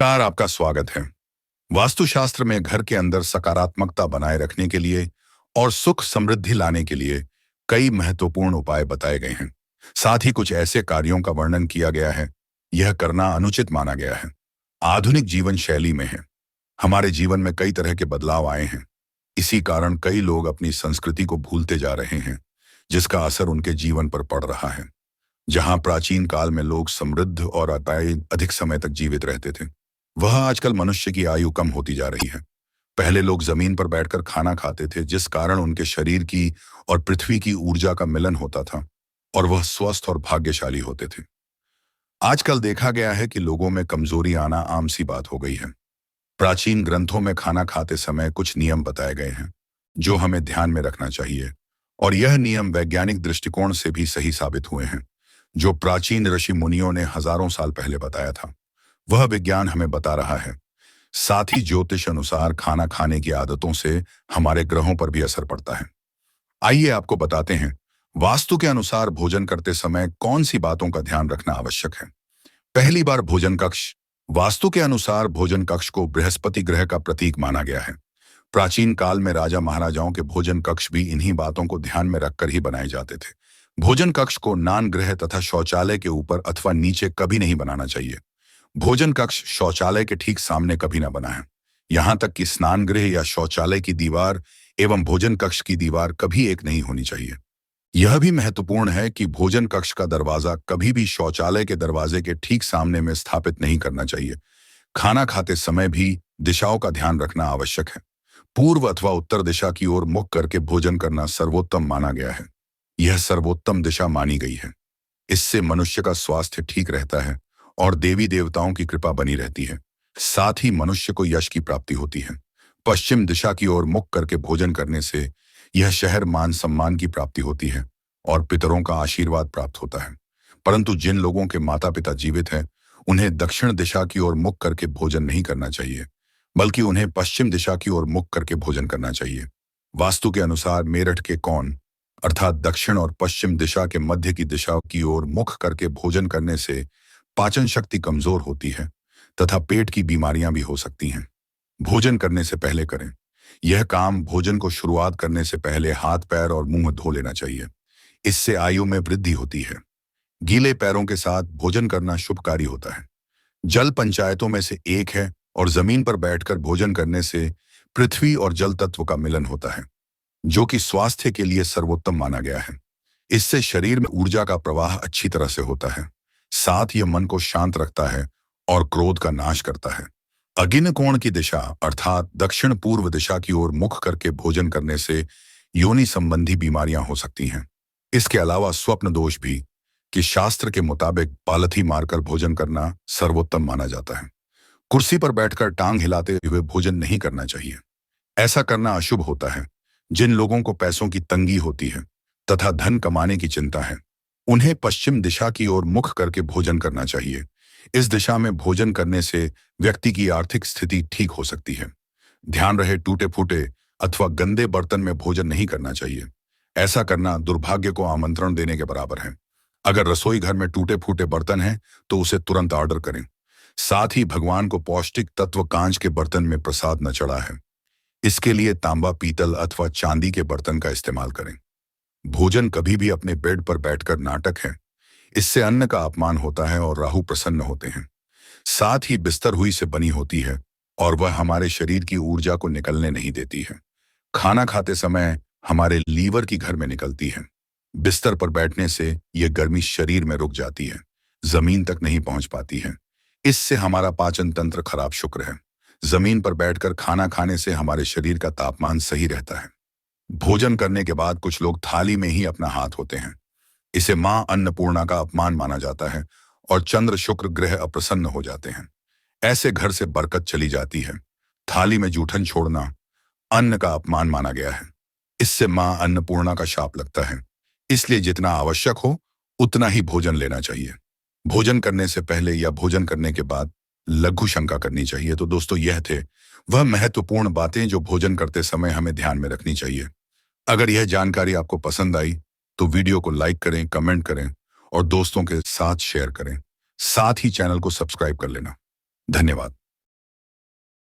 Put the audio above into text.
नमस्कार, आपका स्वागत है। वास्तुशास्त्र में घर के अंदर सकारात्मकता बनाए रखने के लिए और सुख समृद्धि लाने के लिए कई महत्वपूर्ण उपाय बताए गए हैं। साथ ही कुछ ऐसे कार्यों का वर्णन किया गया है, यह करना अनुचित माना गया है। आधुनिक जीवन शैली में है, हमारे जीवन में कई तरह के बदलाव आए हैं। इसी कारण कई लोग अपनी संस्कृति को भूलते जा रहे हैं, जिसका असर उनके जीवन पर पड़ रहा है। जहां प्राचीन काल में लोग समृद्ध और अधिक समय तक जीवित रहते थे, वह आजकल मनुष्य की आयु कम होती जा रही है। पहले लोग जमीन पर बैठकर खाना खाते थे, जिस कारण उनके शरीर की और पृथ्वी की ऊर्जा का मिलन होता था और वह स्वस्थ और भाग्यशाली होते थे। आजकल देखा गया है कि लोगों में कमजोरी आना आम सी बात हो गई है। प्राचीन ग्रंथों में खाना खाते समय कुछ नियम बताए गए हैं, जो हमें ध्यान में रखना चाहिए, और यह नियम वैज्ञानिक दृष्टिकोण से भी सही साबित हुए हैं। जो प्राचीन ऋषि मुनियों ने हजारों साल पहले बताया था, वह विज्ञान हमें बता रहा है। साथ ही ज्योतिष अनुसार खाना खाने की आदतों से हमारे ग्रहों पर भी असर पड़ता है। आइए आपको बताते हैं, वास्तु के अनुसार भोजन करते समय कौन सी बातों का ध्यान रखना आवश्यक है। पहली बार भोजन कक्ष। वास्तु के अनुसार भोजन कक्ष को बृहस्पति ग्रह का प्रतीक माना गया है। प्राचीन काल में राजा महाराजाओं के भोजन कक्ष भी इन्हीं बातों को ध्यान में रखकर ही बनाए जाते थे। भोजन कक्ष को स्नान गृह तथा शौचालय के ऊपर अथवा नीचे कभी नहीं बनाना चाहिए। भोजन कक्ष शौचालय के ठीक सामने कभी न बना है। यहाँ तक कि स्नान गृह या शौचालय की दीवार एवं भोजन कक्ष की दीवार कभी एक नहीं होनी चाहिए। यह भी महत्वपूर्ण है कि भोजन कक्ष का दरवाजा कभी भी शौचालय के दरवाजे के ठीक सामने में स्थापित नहीं करना चाहिए। खाना खाते समय भी दिशाओं का ध्यान रखना आवश्यक है। पूर्व अथवा उत्तर दिशा की ओर मुख करके भोजन करना सर्वोत्तम माना गया है। यह सर्वोत्तम दिशा मानी गई है। इससे मनुष्य का स्वास्थ्य ठीक रहता है और देवी देवताओं की कृपा बनी रहती है। साथ ही मनुष्य को यश की प्राप्ति होती है। पश्चिम दिशा की ओर मुख करके भोजन करने से यह शहर मान सम्मान की प्राप्ति होती है और पितरों का आशीर्वाद प्राप्त होता है। परंतु जिन लोगों के माता पिता जीवित हैं, उन्हें दक्षिण दिशा की ओर मुख करके भोजन नहीं करना चाहिए, बल्कि उन्हें पश्चिम दिशा की ओर मुख करके भोजन करना चाहिए। वास्तु के अनुसार मेरठ के कोण अर्थात दक्षिण और पश्चिम दिशा के मध्य की दिशा की ओर मुख करके भोजन करने से पाचन शक्ति कमजोर होती है तथा पेट की बीमारियां भी हो सकती हैं। भोजन करने से पहले करें। यह काम भोजन को शुरुआत करने से पहले हाथ पैर और मुंह धो लेना चाहिए। इससे आयु में वृद्धि होती है। गीले पैरों के साथ भोजन करना शुभकारी होता है। जल पंचायतों में से एक है और जमीन पर बैठकर भोजन करने से पृथ्वी और जल तत्व का मिलन होता है, जो कि स्वास्थ्य के लिए सर्वोत्तम माना गया है। इससे शरीर में ऊर्जा का प्रवाह अच्छी तरह से होता है। साथ यह मन को शांत रखता है और क्रोध का नाश करता है। अगिन कोण की दिशा अर्थात दक्षिण पूर्व दिशा की ओर मुख करके भोजन करने से योनि संबंधी बीमारियां हो सकती हैं। इसके अलावा स्वप्न दोष भी, कि शास्त्र के मुताबिक पालथी मारकर भोजन करना सर्वोत्तम माना जाता है। कुर्सी पर बैठकर टांग हिलाते हुए भोजन नहीं करना चाहिए। ऐसा करना अशुभ होता है। जिन लोगों को पैसों की तंगी होती है तथा धन कमाने की चिंता है, उन्हें पश्चिम दिशा की ओर मुख करके भोजन करना चाहिए। इस दिशा में भोजन करने से व्यक्ति की आर्थिक स्थिति ठीक हो सकती है। ध्यान रहे, टूटे फूटे अथवा गंदे बर्तन में भोजन नहीं करना चाहिए। ऐसा करना दुर्भाग्य को आमंत्रण देने के बराबर है। अगर रसोई घर में टूटे फूटे बर्तन हैं, तो उसे तुरंत ऑर्डर करें। साथ ही भगवान को पौष्टिक तत्व कांच के बर्तन में प्रसाद न चढ़ा है। इसके लिए तांबा, पीतल अथवा चांदी के बर्तन का इस्तेमाल करें। भोजन कभी भी अपने बेड पर बैठकर नाटक है। इससे अन्न का अपमान होता है और राहु प्रसन्न होते हैं। साथ ही बिस्तर हुई से बनी होती है और वह हमारे शरीर की ऊर्जा को निकलने नहीं देती है। खाना खाते समय हमारे लीवर की घर में निकलती है। बिस्तर पर बैठने से यह गर्मी शरीर में रुक जाती है, जमीन तक नहीं पहुंच पाती है। इससे हमारा पाचन तंत्र खराब शुक्र है। जमीन पर बैठकर खाना खाने से हमारे शरीर का तापमान सही रहता है। भोजन करने के बाद कुछ लोग थाली में ही अपना हाथ होते हैं। इसे मां अन्नपूर्णा का अपमान माना जाता है और चंद्र शुक्र ग्रह अप्रसन्न हो जाते हैं। ऐसे घर से बरकत चली जाती है। थाली में जूठन छोड़ना अन्न का अपमान माना गया है। इससे मां अन्नपूर्णा का शाप लगता है। इसलिए जितना आवश्यक हो उतना ही भोजन लेना चाहिए। भोजन करने से पहले या भोजन करने के बाद लघु शंका करनी चाहिए। तो दोस्तों, यह थे वह महत्वपूर्ण बातें जो भोजन करते समय हमें ध्यान में रखनी चाहिए। अगर यह जानकारी आपको पसंद आई तो वीडियो को लाइक करें, कमेंट करें और दोस्तों के साथ शेयर करें। साथ ही चैनल को सब्सक्राइब कर लेना। धन्यवाद।